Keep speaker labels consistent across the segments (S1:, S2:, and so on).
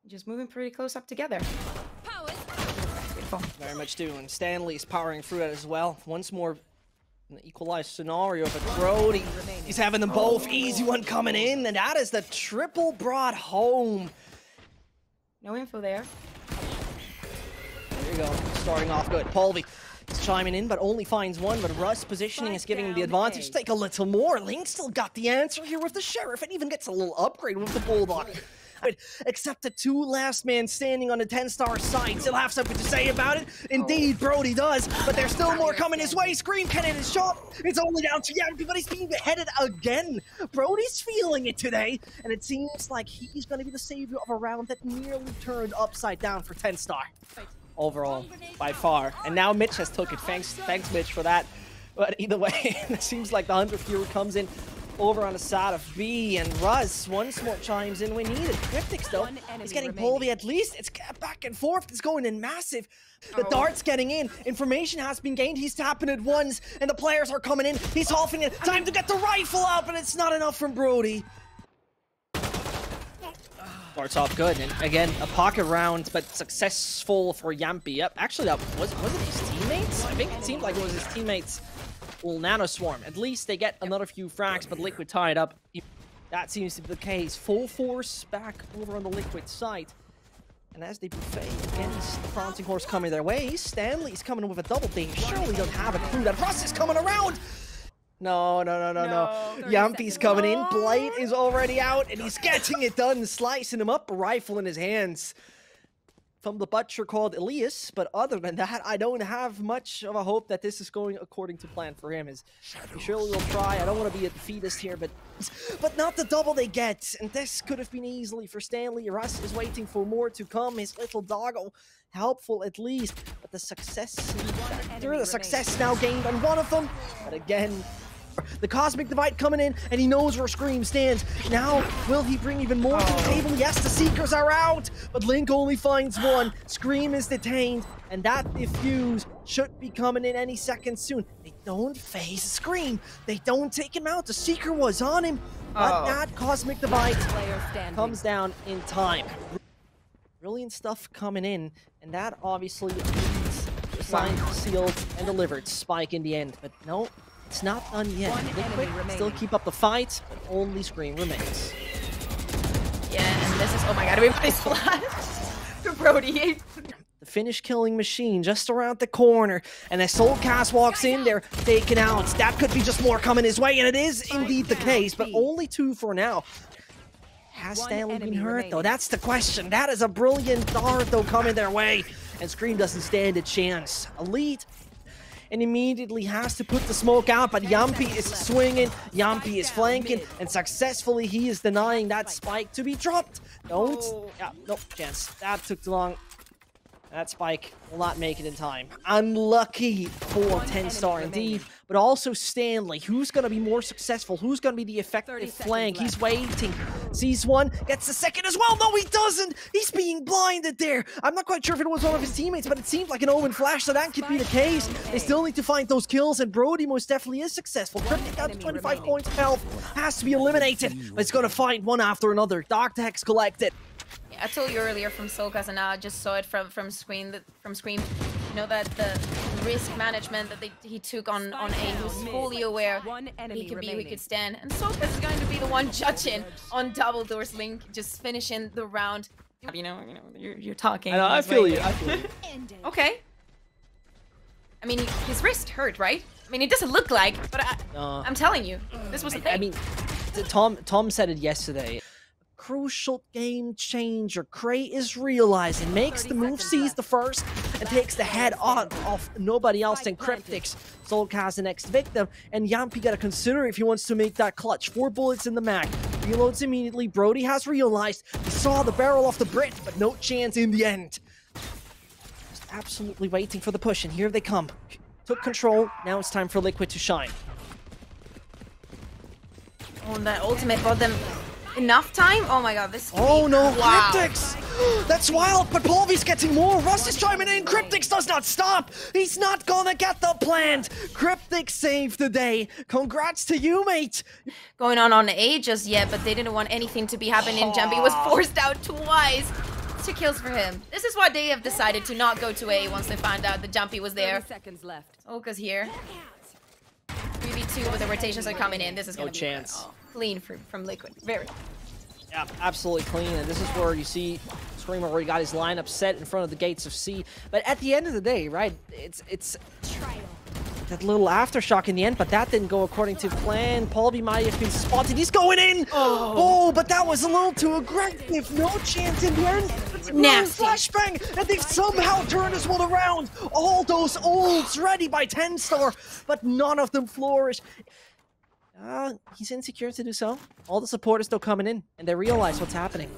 S1: Just moving pretty close up together. Beautiful.
S2: Very much do, and Stanley's powering through it as well. Once more, an equalized scenario, but Brody, he's having them both. Easy one coming in, and that is the triple brought home.
S1: No info there.
S2: There you go, starting off good. Polvi is chiming in, but only finds one, but Russ positioning is giving him the advantage. Take a little more. Link still got the answer here with the Sheriff, and even gets a little upgrade with the Bulldog. Except the two last man standing on the Tenstar side still have something to say about it. Indeed, Brody does, but there's still more coming his way. Scream cannon is shot. It's only down to Jamppi, but he's being beheaded again. Brody's feeling it today, and it seems like he's going to be the savior of a round that nearly turned upside down for Tenstar. Overall, by far. And now Mitch has took it. Thanks Mitch, for that. But either way, it seems like the Hunter Fury comes in over on the side of B, and Russ once more chimes in when needed. Kryptix, though, is getting polvi at least. It's back and forth. It's going in massive. The dart's getting in. Information has been gained. He's tapping it once, and the players are coming in. He's halving it. Time to get the rifle out, but it's not enough from Brody. Starts off good, and again, a pocket round, but successful for Jamppi. Yep, actually, that was it his teammates? I think it seemed like it was his teammates. Will nano swarm. At least they get another few frags, but Liquid tied up. That seems to be the case. Full force back over on the Liquid side. And as they buffet against the Prancing Horse coming their way, Stanley's coming with a double. They surely don't have a clue that Russ is coming around. No. Jamppi's coming in. Blade is already out, and he's getting it done, slicing him up, a rifle in his hands. From the butcher called Elias, but other than that, I don't have much of a hope that this is going according to plan for him. He surely will try. I don't want to be a defeatist here, but not the double they get. And this could have been easily for Stanley. Russ is waiting for more to come. His little doggo, helpful at least, but the success now gained on one of them. But again, the Cosmic Divide coming in, and he knows where Scream stands. Now, will he bring even more to the table? Yes, the Seekers are out, but Link only finds one. Scream is detained, and that defuse should be coming in any second soon. They don't phase Scream. They don't take him out. The Seeker was on him, but that Cosmic Divide comes down in time. Brilliant stuff coming in, and that obviously leads signed, sealed, and delivered. Spike in the end, but no. It's not done yet. Liquid still keep up the fight, but only Scream remains.
S1: Yeah, and this is, oh my god, everybody's flat. Brody.
S2: The finish killing machine just around the corner, and as Soulcas walks in, they're taken out. That could be just more coming his way, and it is indeed the case, but only two for now. Has Stanley been hurt, though? That's the question. That is a brilliant dart, though, coming their way, and Scream doesn't stand a chance. Elite. And immediately has to put the smoke out, but Jamppi is swinging, Jamppi is flanking, and successfully he is denying that spike to be dropped. No chance. That took too long. That spike will not make it in time. Unlucky for Tenstar indeed, but also Stanley. Who's going to be more successful? Who's going to be the effective flank? He's waiting. Sees one, gets the second as well. No, he doesn't. He's being blinded there. I'm not quite sure if it was one of his teammates, but it seemed like an Omen flash, so that could be the case. They still need to find those kills, and Brody most definitely is successful. Kryptix down to 25 points of health. Has to be eliminated, but it's going to find one after another. Dark Text collected.
S1: Yeah, I told you earlier from Soulcas, and now I just saw it from Scream. You know that the risk management that he took on A. He was fully aware he could stand, and Soulcas is going to be the one judging on double doors. Link just finishing the round. You know, you're talking.
S2: I know, I feel you.
S1: Okay. I mean, his wrist hurt, right? I mean, it doesn't look like, but I'm telling you, this was the thing.
S2: I mean, Tom said it yesterday. Crucial game changer. KRAY is realizing, makes the move, sees the first, and takes the head on off nobody else than Kryptix. Soulcas the next victim, and Jamppi gotta consider if he wants to make that clutch. 4 bullets in the mag. Reloads immediately. Brody has realized he saw the barrel off the Brit, but no chance in the end. Just absolutely waiting for the push, and here they come. Took control. Now it's time for Liquid to shine.
S1: Oh, and that ultimate bought them enough time? Oh my god, this could
S2: Oh
S1: be...
S2: no,
S1: wow.
S2: Kryptix! That's wild, but polvi's getting more. Russ is chiming in. Kryptix does not stop. He's not gonna get the plant. Kryptix saved the day. Congrats to you, mate.
S1: Going on A just yet, but they didn't want anything to be happening. Jamppi was forced out twice. 2 kills for him. This is why they have decided to not go to A once they found out that Jamppi was there.
S3: 30 seconds left.
S1: Soulcas here. 3v2 with the rotations are coming in. This is gonna be
S2: chance.
S1: Clean from Liquid. Very.
S2: Yeah, absolutely clean. And this is where you see Scream already got his lineup set in front of the gates of C. But at the end of the day, right, it's that little aftershock in the end, but that didn't go according to plan. polvi might have been spotted. He's going in! Oh, but that was a little too aggressive. No chance in the end.
S1: Nasty.
S2: Flashbang, and they've somehow turned this one around. All those ults ready by Tenstar, but none of them flourish. He's insecure to do so. All the support is still coming in, and they realize what's happening.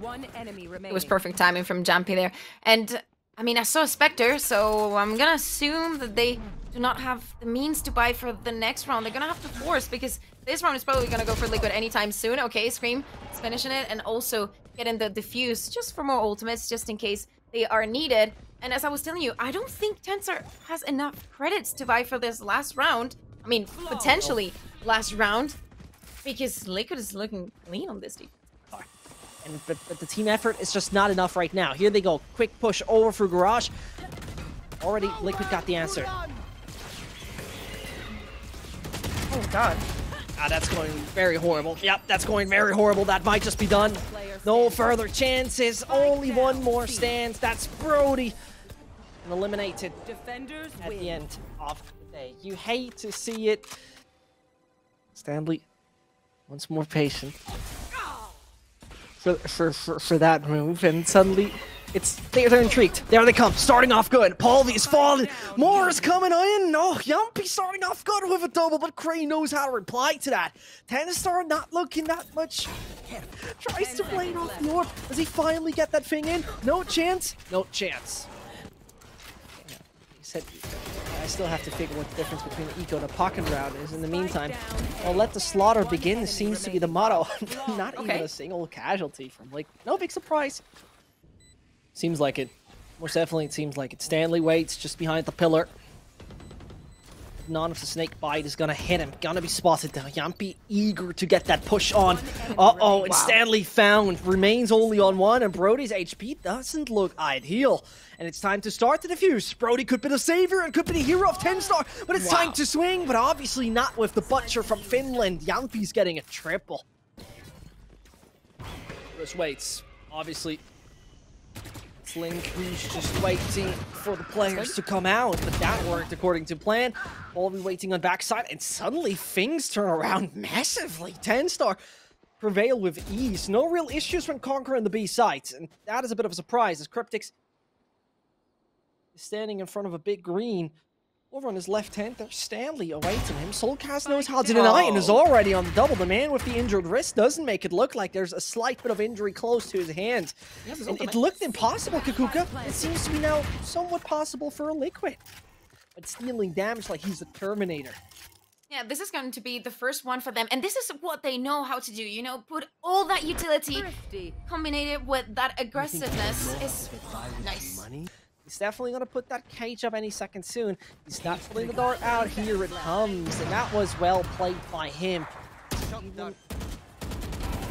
S3: 1 enemy remaining.
S1: It was perfect timing from Jamppi there. And, I mean, I saw a Spectre, so I'm gonna assume that they do not have the means to buy for the next round. They're gonna have to force, because this round is probably gonna go for Liquid anytime soon. Okay, Scream is finishing it, and also getting the defuse just for more ultimates, just in case they are needed. And as I was telling you, I don't think Tenstar has enough credits to buy for this last round. I mean, potentially last round, because Liquid is looking clean on this defense.
S2: But the team effort is just not enough right now. Here they go. Quick push over through Garage. Already, Liquid got the answer.
S1: Oh, God.
S2: That's going very horrible. Yep, that's going very horrible. That might just be done. No further chances. Only one more stands. That's Brody. And eliminated at the end of the day. You hate to see it. slanley, once more patient for that move, and suddenly they're intrigued. There they come, starting off good. polvi is falling, more is coming in. Oh, Jamppi starting off good with a double, but KRAY knows how to reply to that. Tenstar not looking that much. Tries to play it off the orb. Does he finally get that thing in? No chance. No chance. Yeah, he said, I still have to figure what the difference between the eco and a pocket round is. In the meantime, I'll let the slaughter begin seems to be the motto. Not even a single casualty from like, no big surprise. Seems like it. Most definitely, it seems like it. slanley waits just behind the pillar. None of the snake bite is gonna hit him. Gonna be spotted though. Jamppi eager to get that push on. Uh-oh, and slanley found. Remains only on one, and Brody's HP doesn't look ideal. And it's time to start the defuse. Brody could be the savior and could be the hero of Tenstar, but it's time to swing, but obviously not with the butcher from Finland. Jamppi's getting a triple. Russ waits. Obviously, Slinky's just waiting for the players to come out, but that worked according to plan. polvi waiting on backside, and suddenly things turn around massively. Tenstar prevail with ease. No real issues when conquering the B sites, and that is a bit of a surprise as Kryptix is standing in front of a big green. Over on his left hand, there's slanley awaiting him. Soulcas knows how to deny and is already on the double. The man with the injured wrist doesn't make it look like there's a slight bit of injury close to his hand. And it looked impossible, Kakuka. It seems to be now somewhat possible for a Liquid. But stealing damage like he's the Terminator.
S1: Yeah, this is going to be the first one for them. And this is what they know how to do, you know? Put all that utility, combined with that aggressiveness is nice.
S2: He's definitely going to put that cage up any second soon. He's not pulling the dart out. Here it comes. And that was well played by him. A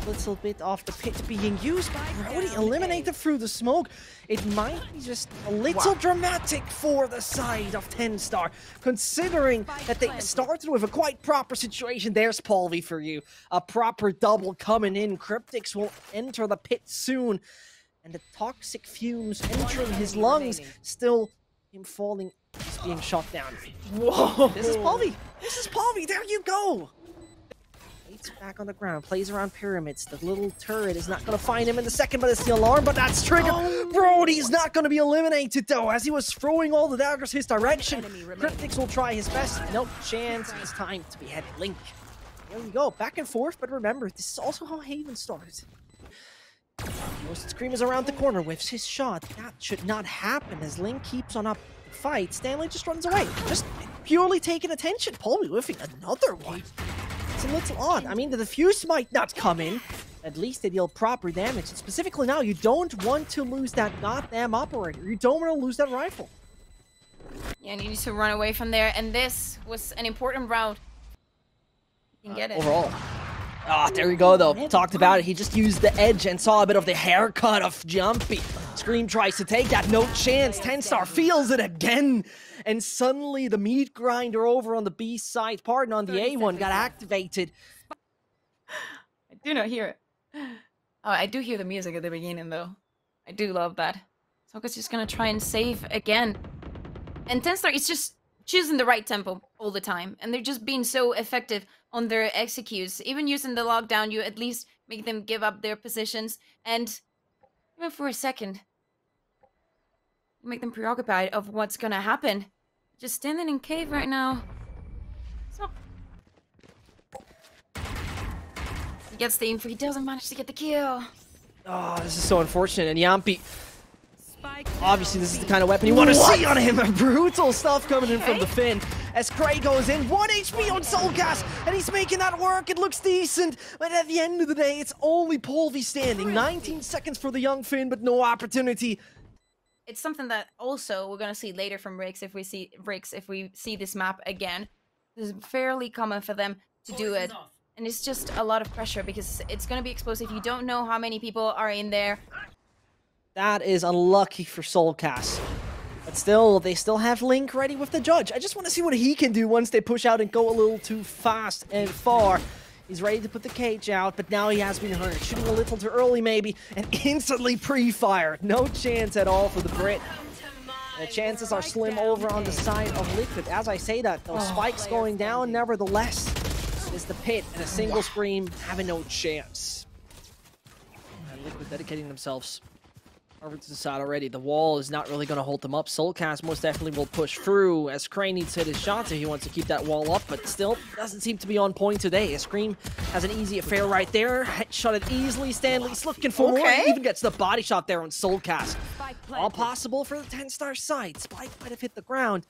S2: little bit off the pit being used by Brody. Eliminated through the smoke. It might be just a little dramatic for the side of Tenstar, considering that they started with a quite proper situation. There's polvi for you. A proper double coming in. Kryptix will enter the pit soon. And the toxic fumes entering his lungs, still him falling, he's being shot down. Whoa! This is polvi! This is polvi! There you go! Waits back on the ground, plays around pyramids. The little turret is not going to find him in the second, but it's the alarm, but that's triggered! Brody's not going to be eliminated, though, as he was throwing all the daggers his direction. Kryptix will try his best. No chance. It's time to be headed. Link. There we go. Back and forth, but remember, this is also how Haven started. Most Scream is around the corner, whiffs his shot. That should not happen as Link keeps on up the fight. slanley just runs away, just purely taking attention. polvi whiffing another one. It's a little odd. I mean, the defuse might not come in. At least they deal proper damage. And specifically now, you don't want to lose that goddamn operator. You don't want to lose that rifle.
S1: Yeah, and you need to run away from there. And this was an important route. You can get it.
S2: Overall. Ah, there we go, though. Talked about it. He just used the edge and saw a bit of the haircut of Jamppi. Scream tries to take that. No chance. Tenstar feels it again. And suddenly the meat grinder over on the B side, pardon, on the A one, got activated.
S1: I do not hear it. Oh, I do hear the music at the beginning, though. I do love that. Soulcas just gonna try and save again. And Tenstar is just choosing the right tempo all the time. And they're just being so effective on their executes. Even using the lockdown, you at least make them give up their positions. And even for a second, you make them preoccupied of what's gonna happen. Just standing in cave right now. So he gets the info. He doesn't manage to get the kill.
S2: Oh, this is so unfortunate. And Jamppi, obviously this is the kind of weapon you want to see on him. Brutal stuff coming in from the Finn. As KRAY goes in, 1 HP on Soulcas, and he's making that work. It looks decent, but at the end of the day, it's only polvi standing. 19 seconds for the young Finn, but no opportunity.
S1: It's something that also we're gonna see later from Rix if we see this map again. It's fairly common for them to do it. And it's just a lot of pressure because it's gonna be explosive. You don't know how many people are in there.
S2: That is unlucky for Soulcas. But still, they still have Link ready with the judge. I just want to see what he can do once they push out and go a little too fast and far. He's ready to put the cage out, but now he has been hurt. Shooting a little too early, maybe, and instantly pre-fire. No chance at all for the Brit. The chances are slim over on the side of Liquid. As I say that, those spikes going down, nevertheless, is the pit and a single scream having no chance. And Liquid dedicating themselves over to the side already. The wall is not really going to hold them up. Soulcas most definitely will push through as KRAY needs to hit his shots if he wants to keep that wall up, but still doesn't seem to be on point today. Scream has an easy affair right there. Headshot it easily. Stanley's looking for more. He even gets the body shot there on Soulcas. All possible for the Tenstar side. Spike might have hit the ground,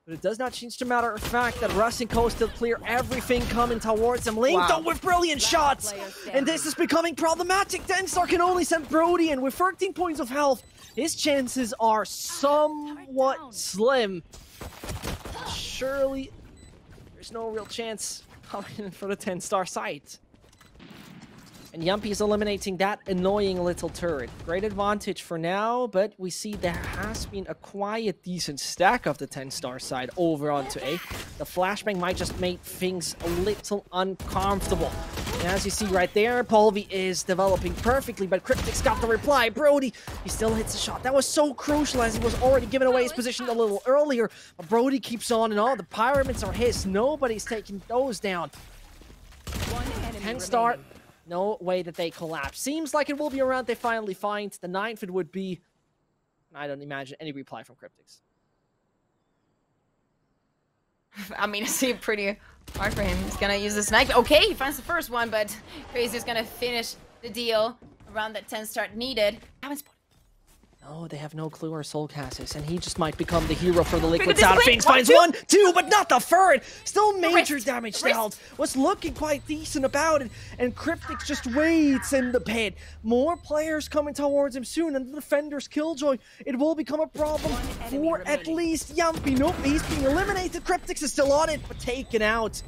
S2: but it does not change the matter of fact that Russ and Co still clear everything coming towards them. Link though with brilliant shots, and this is becoming problematic. Tenstar can only send Brody in with 13 points of health. His chances are somewhat slim. Surely, there's no real chance coming for the Tenstar side. And Jamppi is eliminating that annoying little turret. Great advantage for now, but we see there has been a quiet, decent stack of the Tenstar side over onto A. The flashbang might just make things a little uncomfortable. And as you see right there, polvi is developing perfectly, but Kryptix got the reply. Brody, he still hits a shot. That was so crucial as he was already giving away his position a little earlier. But Brody keeps on and on. The pyramids are his. Nobody's taking those down. Tenstar. No way that they collapse. Seems like it will be a round they finally find. The 9th it would be. I don't imagine any reply from Kryptix.
S1: I mean, it seemed pretty hard for him. He's gonna use the snipe. Okay, he finds the first one, but KRAY's gonna finish the deal around that 10 start needed.
S2: No, they have no clue where Soulcas is, and he just might become the hero for the Liquid side of things. Finds 1, 2, but not the third. Still major damage dealt. Was looking quite decent about it, and Kryptix just waits in the pit. More players coming towards him soon, and the defender's killjoy. It will become a problem for at least Jamppi. Nope, he's being eliminated. Kryptix is still on it, but taken out.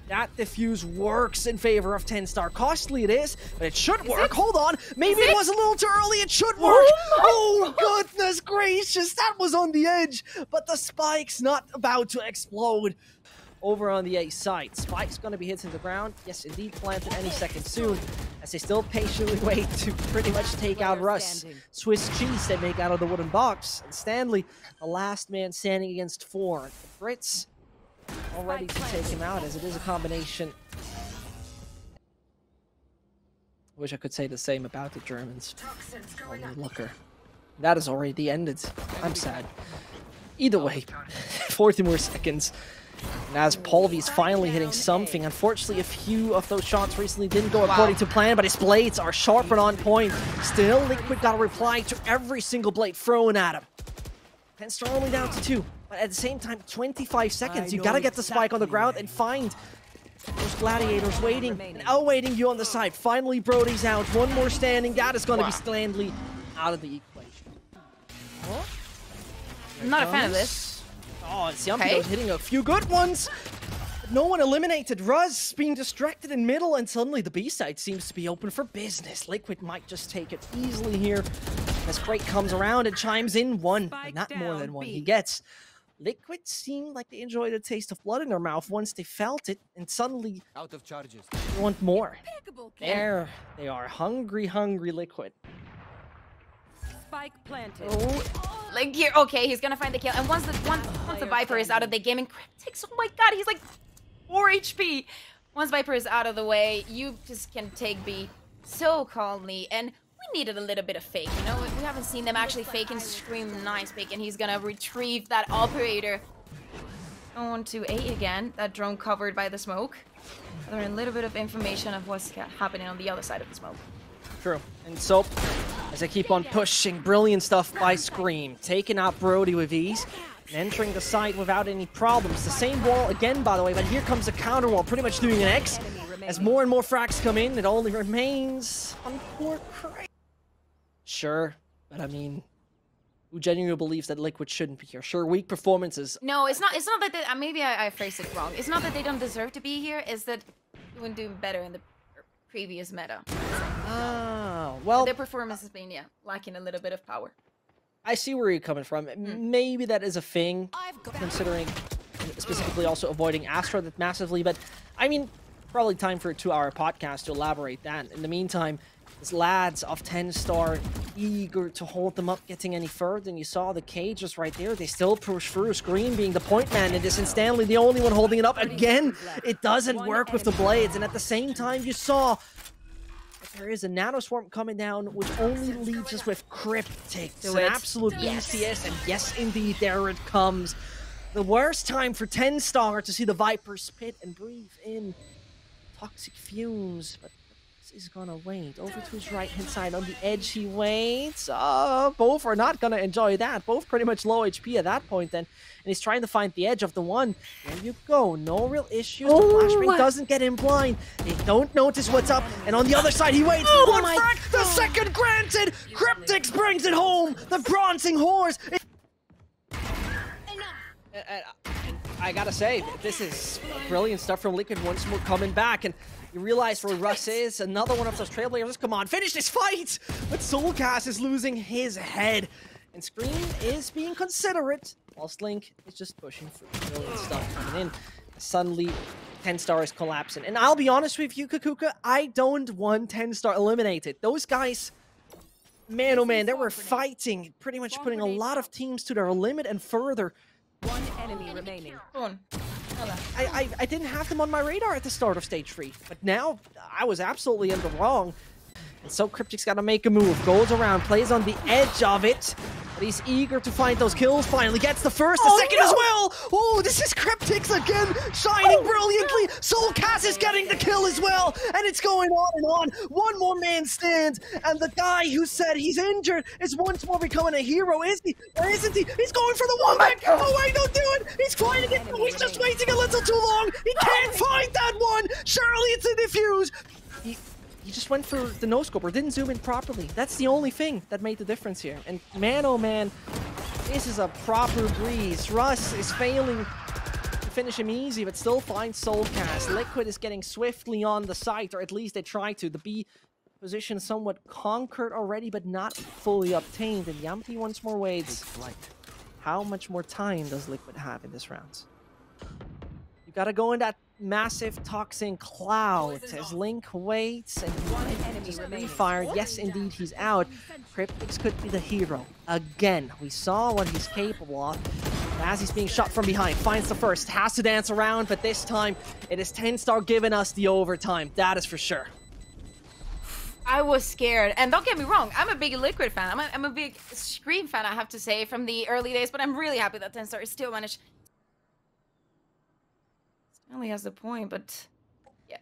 S2: That defuse works in favor of Tenstar. Costly it is, but it should work. Hold on. Maybe it was a little too early. It should work. Oh, goodness gracious. That was on the edge, but the spike's not about to explode. Over on the A side, Spike's going to be hitting the ground. Yes, indeed, planted any second soon, as they still patiently wait to pretty much take out Russ. Swiss cheese they make out of the wooden box. And Stanley, the last man standing against 4. The Brits all ready to take him out, as it is a combination. Wish I could say the same about the Germans. Only Looker. That is already ended. I'm sad. Either way, 40 more seconds. And as polvi's finally hitting something, unfortunately a few of those shots recently didn't go according to plan, but his blades are sharp and on point. Still, Liquid got a reply to every single blade thrown at him. Tenstar only down to 2. But at the same time, 25 seconds. You gotta get the spike on the ground and find those gladiators waiting and awaiting you on the side. Finally, Brody's out. One more standing. That is gonna be Slanley out of the equation. Oh,
S1: I'm not a fan of this.
S2: Oh, it's Jamppi hitting a few good ones. But no one eliminated. Russ being distracted in middle, and suddenly the B side seems to be open for business. Liquid might just take it easily here as KRAY comes around and chimes in one, but not more than one he gets. Liquid seemed like they enjoyed a taste of blood in their mouth once they felt it, and suddenly
S4: Out of charges.
S2: they want more. There they are, hungry, hungry Liquid.
S3: Spike planted.
S1: Oh, like here, okay, he's gonna find the kill. And once the Viper is out of the game, and Kryptix, oh my god, he's like 4 HP. Once Viper is out of the way, you just can take B so calmly. And we needed a little bit of fake, you know? We haven't seen them actually fake and scream nice fake, and he's gonna retrieve that operator. On to A again, that drone covered by the smoke. Learn a little bit of information of what's happening on the other side of the smoke.
S2: True. And so, as they keep on pushing, brilliant stuff by Scream. Taking out Brody with ease, and entering the site without any problems. The same wall again, by the way, but here comes a counter wall, pretty much doing an X. As more and more frags come in, it only remains on poor KRAY. Sure, but I mean, who genuinely believes that Liquid shouldn't be here? Sure, weak performances.
S1: No, it's not that they, maybe I phrased it wrong. It's not that they don't deserve to be here, it's that they wouldn't do better in the previous meta.
S2: Oh, well,
S1: their performance has been, lacking a little bit of power.
S2: I see where you're coming from. Maybe that is a thing, considering specifically also avoiding Astra that massively, but I mean, probably time for a 2-hour podcast to elaborate that. In the meantime, these lads of Tenstar eager to hold them up getting any further, and you saw the K just right there. They still push through. Scream being the point man in this, and Stanley the only one holding it up. Again, it doesn't work with the blades, and at the same time you saw that there is a nano swarm coming down, which only leaves us with Kryptix, an absolute BCS, and yes indeed, there it comes. The worst time for Tenstar to see the Viper spit and breathe in toxic fumes, but is gonna wait. Over to his right-hand side on the edge, he waits. Both are not gonna enjoy that. Both pretty much low HP at that point then. And he's trying to find the edge of the one. There you go. No real issues. The flashbang doesn't get him blind. They don't notice what's up. And on the other side, he waits. One frag! The second granted! Kryptix brings it home! The bronzing horse! I gotta say, this is brilliant stuff from Liquid once more coming back. And you realize where Russ is, another one of those trailblazers. Come on, finish this fight! But Soulcas is losing his head. And Scream is being considerate, while Slink is just pushing through. Brilliant stuff coming in. Suddenly, Tenstar is collapsing. And I'll be honest with you, Kakuka, I don't want Tenstar eliminated. Those guys, man oh man, they were fighting, pretty much putting a lot of teams to their limit and further.
S3: One enemy remaining.
S1: Go on.
S2: I didn't have them on my radar at the start of stage 3, but now I was absolutely in the wrong. And so Kryptix got to make a move, goes around, plays on the edge of it, but he's eager to find those kills, finally gets the first, the second as well! Oh, this is Kryptix again, shining brilliantly! Soulcas is getting the kill as well, and it's going on and on. One more man stands, and the guy who said he's injured is once more becoming a hero, is he? Or isn't he? He's going for the one back! Oh wait, don't do it! He's finding it! Oh, he's just waiting a little too long! He can't find that one! Surely it's a defuse! He just went for the no-scope, or didn't zoom in properly. That's the only thing that made the difference here. And man, oh man, this is a proper breeze. Russ is failing to finish him easy, but still finds Soulcas. Liquid is getting swiftly on the site, or at least they try to. The B position somewhat conquered already, but not fully obtained. And Jamppi once more waits. How much more time does Liquid have in this round? You gotta go in that massive toxin cloud as Link waits and just refired. Yes, indeed, he's out. Kryptix could be the hero. Again, we saw what he's capable of. As he's being shot from behind, finds the first, has to dance around, but this time it is Tenstar giving us the overtime. That is for sure.
S1: I was scared, and don't get me wrong, I'm a big Liquid fan. I'm a big Scream fan, I have to say, from the early days, but I'm really happy that Tenstar still managed. Only has the point, but yeah,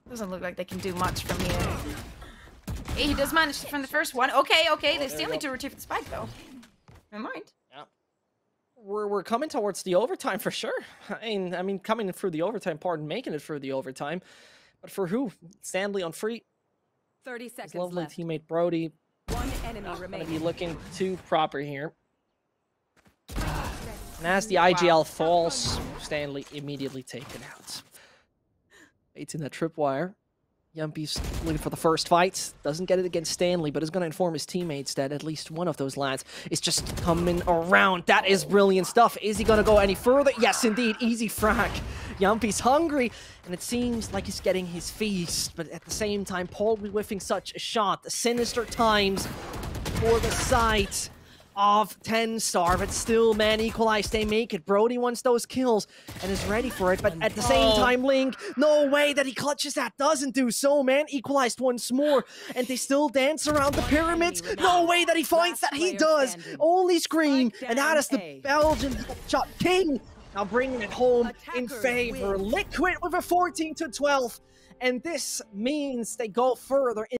S1: doesn't look like they can do much from here. Hey, he does manage from the first one. Okay, they still need to retrieve the spike though. Never mind.
S2: Yeah, we're coming towards the overtime for sure. I mean, coming through the overtime part and making it through the overtime, but for who? Stanley on free.
S3: 30 seconds
S2: His lovely
S3: left.
S2: teammate Brody.
S3: One enemy remaining.
S2: Gonna be looking too proper here. And as the IGL falls, slanley immediately taken out. It's in that tripwire. Jamppi's looking for the first fight. Doesn't get it against slanley, but is going to inform his teammates that at least one of those lads is just coming around. That is brilliant stuff. Is he going to go any further? Yes, indeed. Easy frag. Jamppi's hungry, and it seems like he's getting his feast. But at the same time, polvi whiffing such a shot. Sinister times for the side of Tenstar, but still, man, equalize, they make it. Brody wants those kills and is ready for it, but at the same time, Link, no way that he clutches that, doesn't do so, man. Equalized once more, and they still dance around the pyramids. No way that he finds that, he does. Only Scream, and that is the Belgian shot king. Now bringing it home in favor. Liquid with a 14-12, and this means they go further.